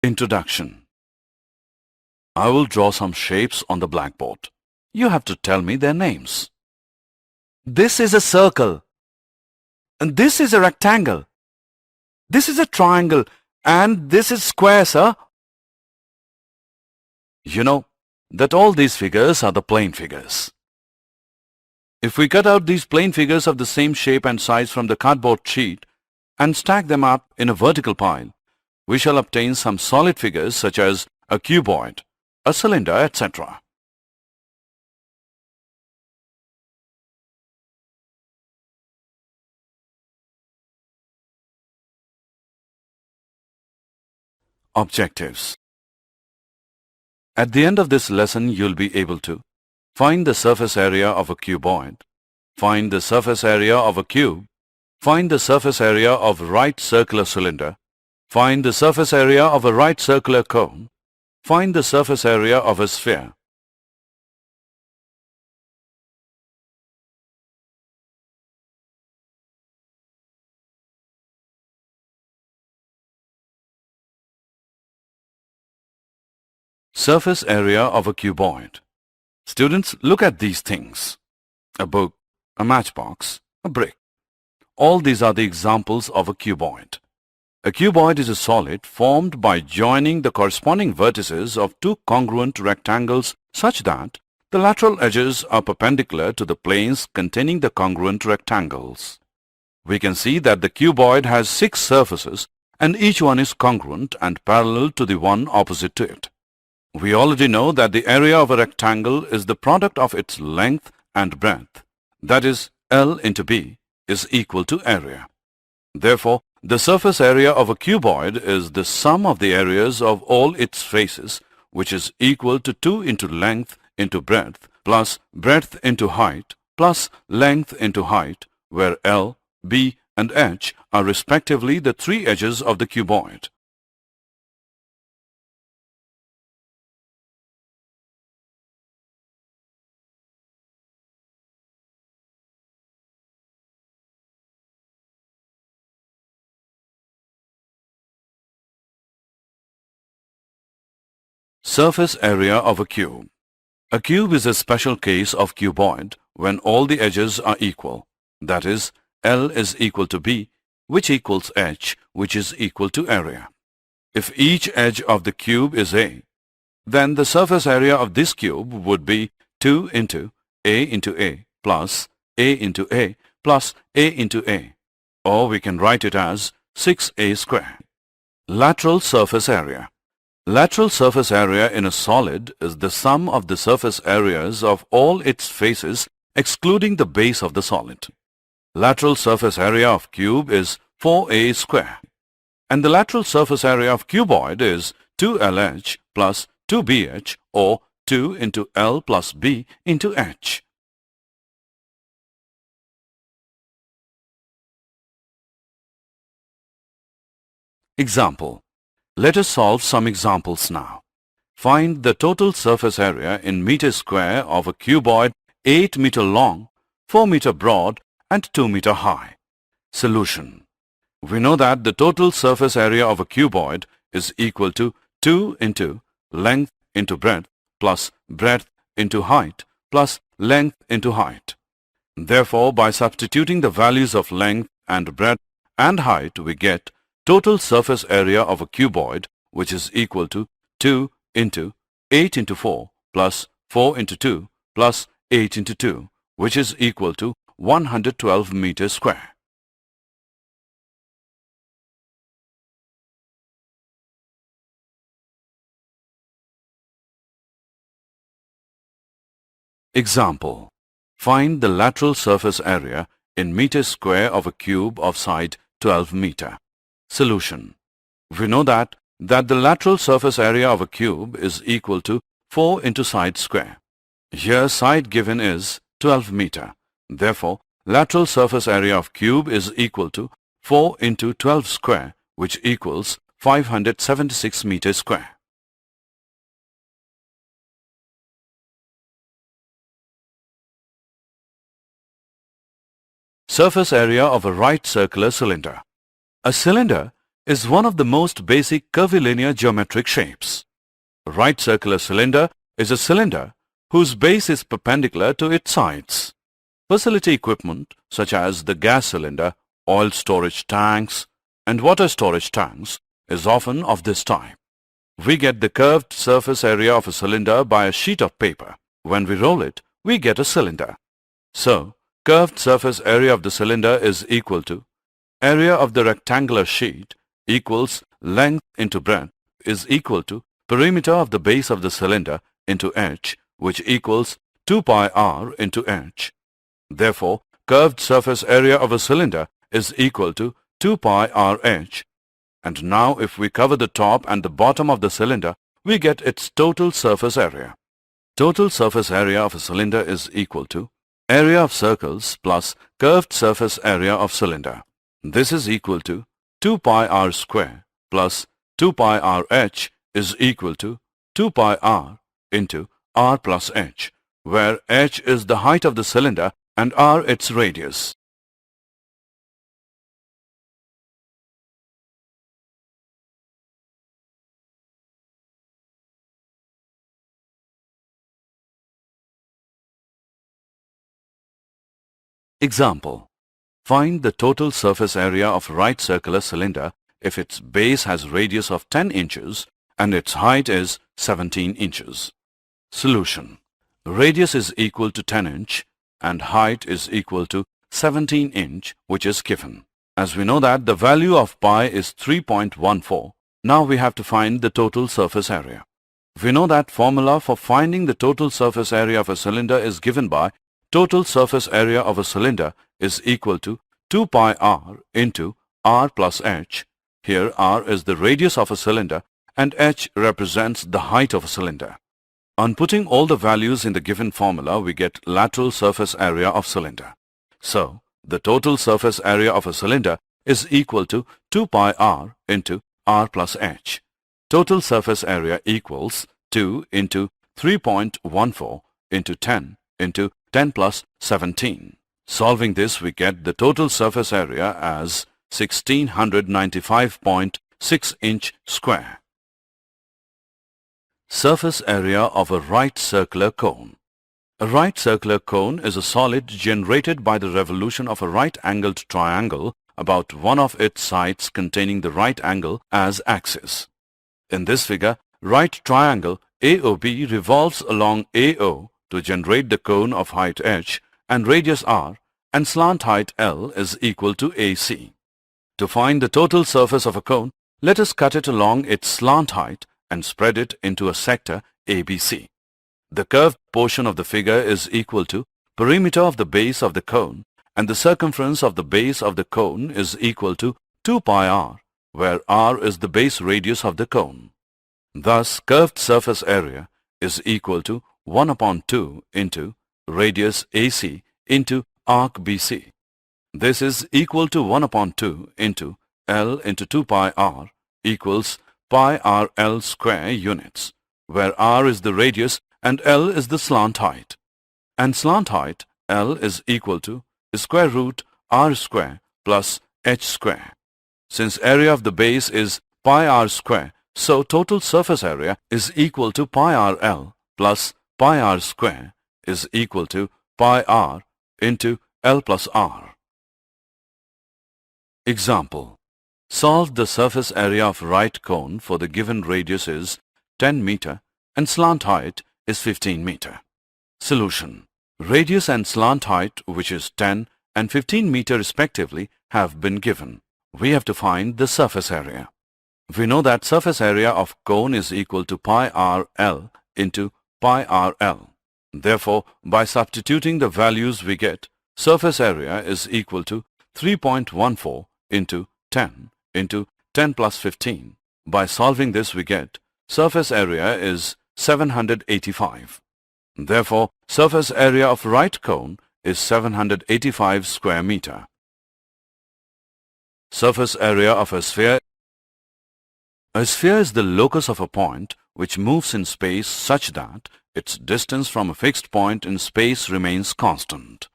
Introduction. I will draw some shapes on the blackboard. You have to tell me their names. This is a circle. And this is a rectangle. This is a triangle. And this is square, sir. You know that all these figures are the plane figures. If we cut out these plane figures of the same shape and size from the cardboard sheet and stack them up in a vertical pile, we shall obtain some solid figures such as a cuboid, a cylinder, etc. Objectives. At the end of this lesson, you'll be able to find the surface area of a cuboid, find the surface area of a cube, find the surface area of a right circular cylinder, find the surface area of a right circular cone, find the surface area of a sphere. Surface area of a cuboid. Students, look at these things. A book, a matchbox, a brick. All these are the examples of a cuboid. A cuboid is a solid formed by joining the corresponding vertices of two congruent rectangles such that the lateral edges are perpendicular to the planes containing the congruent rectangles. We can see that the cuboid has 6 surfaces and each one is congruent and parallel to the one opposite to it. We already know that the area of a rectangle is the product of its length and breadth, that is, L into B is equal to area. Therefore, the surface area of a cuboid is the sum of the areas of all its faces, which is equal to 2 into length into breadth plus breadth into height plus length into height, where L, B and H are respectively the 3 edges of the cuboid. Surface area of a cube. A cube is a special case of cuboid when all the edges are equal. That is, L is equal to B, which equals H, which is equal to area. If each edge of the cube is A, then the surface area of this cube would be 2 into A plus A into A plus A into A, or we can write it as 6A square. Lateral surface area. Lateral surface area in a solid is the sum of the surface areas of all its faces excluding the base of the solid. Lateral surface area of cube is 4A square, and the lateral surface area of cuboid is 2LH plus 2BH, or 2 into L plus B into H. Example. Let us solve some examples now. Find the total surface area in meters square of a cuboid 8 meter long, 4 meter broad and 2 meter high. Solution. We know that the total surface area of a cuboid is equal to 2 into length into breadth plus breadth into height plus length into height. Therefore, by substituting the values of length and breadth and height, we get total surface area of a cuboid, which is equal to 2 into 8 into 4 plus 4 into 2 plus 8 into 2, which is equal to 112 meters square. Example. Find the lateral surface area in meters square of a cube of side 12 meter. Solution. We know that the lateral surface area of a cube is equal to 4 into side square. Here side given is 12 meter. Therefore, lateral surface area of cube is equal to 4 into 12 square, which equals 576 meters square. Surface area of a right circular cylinder. A cylinder is one of the most basic curvilinear geometric shapes. A right circular cylinder is a cylinder whose base is perpendicular to its sides. Facility equipment such as the gas cylinder, oil storage tanks, and water storage tanks is often of this type. We get the curved surface area of a cylinder by a sheet of paper. When we roll it, we get a cylinder. So, curved surface area of the cylinder is equal to area of the rectangular sheet equals length into breadth is equal to perimeter of the base of the cylinder into h, which equals 2 pi r into h. Therefore, curved surface area of a cylinder is equal to 2 pi rh. And now if we cover the top and the bottom of the cylinder, we get its total surface area. Total surface area of a cylinder is equal to area of circles plus curved surface area of cylinder. This is equal to 2 pi r square plus 2 pi rh is equal to 2 pi r into r plus h, where h is the height of the cylinder and r its radius. Example. Find the total surface area of right circular cylinder if its base has radius of 10 inches and its height is 17 inches. Solution. Radius is equal to 10 inch and height is equal to 17 inch, which is given. As we know that the value of pi is 3.14, now we have to find the total surface area. We know that formula for finding the total surface area of a cylinder is given by total surface area of a cylinder is equal to 2 pi r into r plus h. Here r is the radius of a cylinder and h represents the height of a cylinder. On putting all the values in the given formula, we get lateral surface area of cylinder. So, the total surface area of a cylinder is equal to 2 pi r into r plus h. Total surface area equals 2 into 3.14 into 10 into 10 plus 17. Solving this, we get the total surface area as 1695.6 inch square. Surface area of a right circular cone. A right circular cone is a solid generated by the revolution of a right-angled triangle about one of its sides containing the right angle as axis. In this figure, right triangle AOB revolves along AO to generate the cone of height h and radius r, and slant height L is equal to AC. To find the total surface of a cone, let us cut it along its slant height and spread it into a sector ABC. The curved portion of the figure is equal to perimeter of the base of the cone, and the circumference of the base of the cone is equal to 2 pi r, where r is the base radius of the cone. Thus, curved surface area is equal to 1 upon 2 into radius AC into arc BC. This is equal to 1 upon 2 into L into 2 pi r equals pi r L square units, where r is the radius and L is the slant height. And slant height L is equal to square root r square plus h square. Since area of the base is pi r square, so total surface area is equal to pi r L plus pi r square is equal to pi r into L plus r. Example. Solve the surface area of right cone for the given radius is 10 meter and slant height is 15 meter. Solution. Radius and slant height, which is 10 and 15 meter respectively, have been given. We have to find the surface area. We know that surface area of cone is equal to pi r L into pi r L. Therefore, by substituting the values we get, surface area is equal to 3.14 into 10 into 10 plus 15. By solving this, we get surface area is 785. Therefore, surface area of right cone is 785 square meter. Surface area of a sphere. A sphere is the locus of a point which moves in space such that its distance from a fixed point in space remains constant.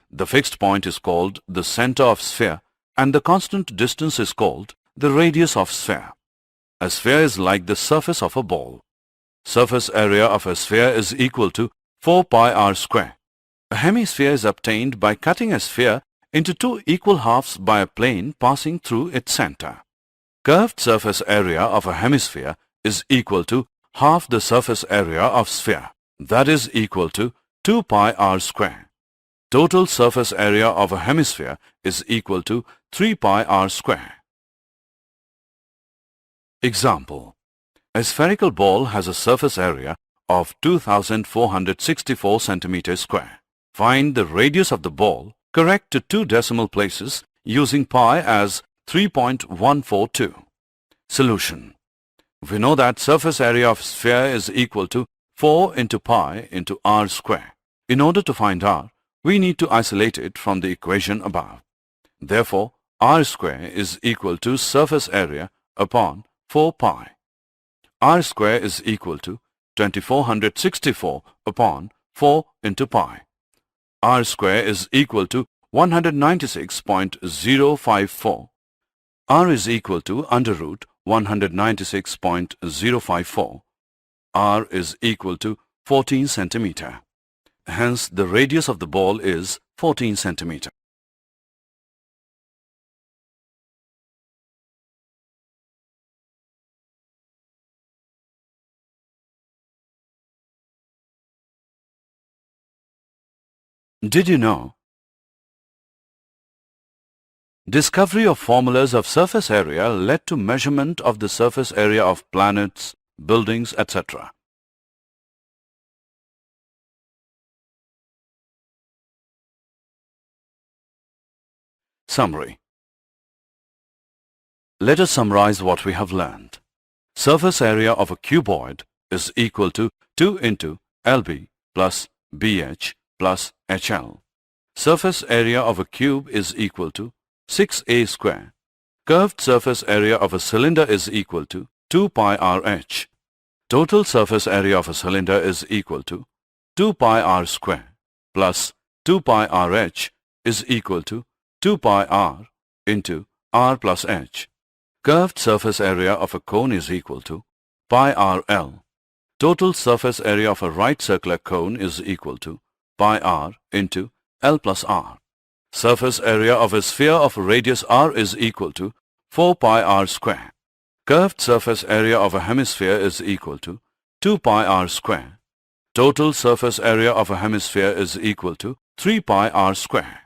The fixed point is called the center of sphere and the constant distance is called the radius of sphere. A sphere is like the surface of a ball. Surface area of a sphere is equal to 4 pi r square. A hemisphere is obtained by cutting a sphere into two equal halves by a plane passing through its center. Curved surface area of a hemisphere is equal to half the surface area of sphere. That is equal to 2 pi r square. Total surface area of a hemisphere is equal to 3 pi r square. Example: a spherical ball has a surface area of 2464 centimeters square. Find the radius of the ball. Correct to two decimal places using pi as 3.142. Solution: we know that surface area of sphere is equal to 4 into pi into r square. In order to find r, we need to isolate it from the equation above. Therefore, r square is equal to surface area upon 4 pi. R square is equal to 2464 upon 4 into pi. R square is equal to 196.054. R is equal to under root 196.054. R is equal to 14 centimeter. Hence, the radius of the ball is 14 centimeter. Did you know? Discovery of formulas of surface area led to measurement of the surface area of planets, buildings, etc. Summary. Let us summarize what we have learned. Surface area of a cuboid is equal to 2 into LB plus BH plus HL. Surface area of a cube is equal to 6a square. Curved surface area of a cylinder is equal to 2 pi rh. Total surface area of a cylinder is equal to 2 pi r square plus 2 pi rh is equal to 2 pi r into r plus h. Curved surface area of a cone is equal to pi rl. Total surface area of a right circular cone is equal to pi r into L plus r. Surface area of a sphere of radius r is equal to 4 pi r square. Curved surface area of a hemisphere is equal to 2 pi r square. Total surface area of a hemisphere is equal to 3 pi r square.